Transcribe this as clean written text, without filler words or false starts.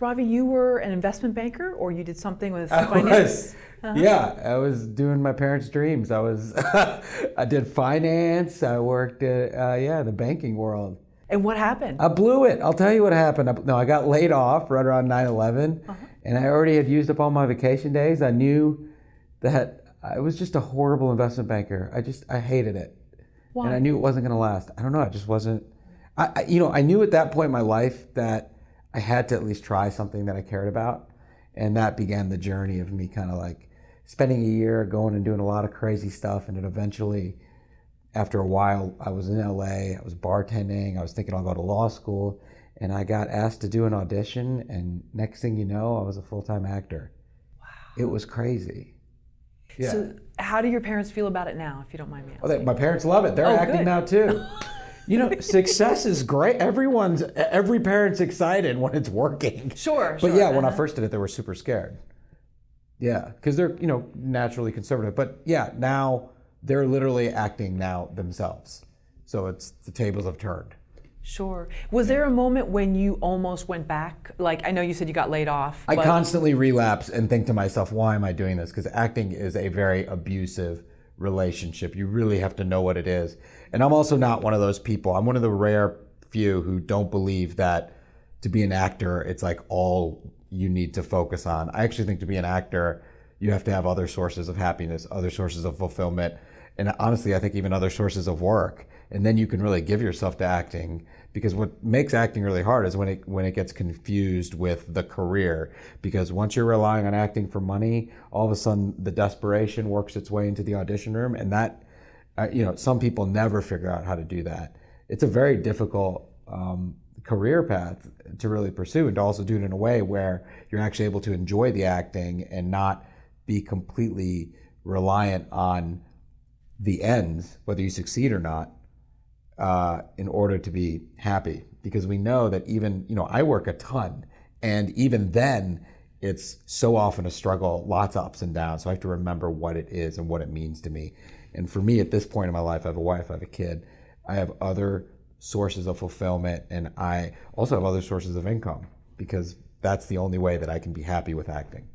Ravi, you were an investment banker, or you did something with I finance? was, yeah, I was doing my parents' dreams. I was, I did finance. I worked at, the banking world. And what happened? I blew it. I'll tell you what happened. I got laid off right around 9/11, and I already had used up all my vacation days. I knew that I was just a horrible investment banker. I hated it. Why? And I knew it wasn't going to last. I don't know. I just wasn't. I knew at that point in my life that I had to at least try something that I cared about. And that began the journey of me kind of like spending a year going and doing a lot of crazy stuff. And then eventually, after a while, I was in LA, I was bartending, I was thinking I'll go to law school. And I got asked to do an audition. And next thing you know, I was a full-time actor. Wow. It was crazy. Yeah. So how do your parents feel about it now, if you don't mind me asking? My parents love it. They're acting good. now too. Success is great. Every parent's excited when it's working. Sure. But yeah, when I first did it, they were super scared. Yeah, because they're, naturally conservative. But yeah, now they're literally acting now themselves. So the tables have turned. Sure. Was there a moment when you almost went back? Like, I know you said you got laid off. I constantly relapse and think to myself, why am I doing this? Because acting is a very abusive relationship. You really have to know what it is. And I'm also not one of those people. I'm one of the rare few who don't believe that to be an actor, it's like all you need to focus on. I actually think to be an actor, you have to have other sources of happiness, other sources of fulfillment, and honestly, I think even other sources of work. And then you can really give yourself to acting, because what makes acting really hard is when it gets confused with the career. Because once you're relying on acting for money, all of a sudden the desperation works its way into the audition room, and that, some people never figure out how to do that. It's a very difficult career path to really pursue, and to also do it in a way where you're actually able to enjoy the acting and not be completely reliant on the ends, whether you succeed or not, in order to be happy. Because we know that even, I work a ton, and even then it's so often a struggle, lots of ups and downs. So I have to remember what it is and what it means to me. And for me at this point in my life, I have a wife, I have a kid, I have other sources of fulfillment, and I also have other sources of income, because that's the only way that I can be happy with acting.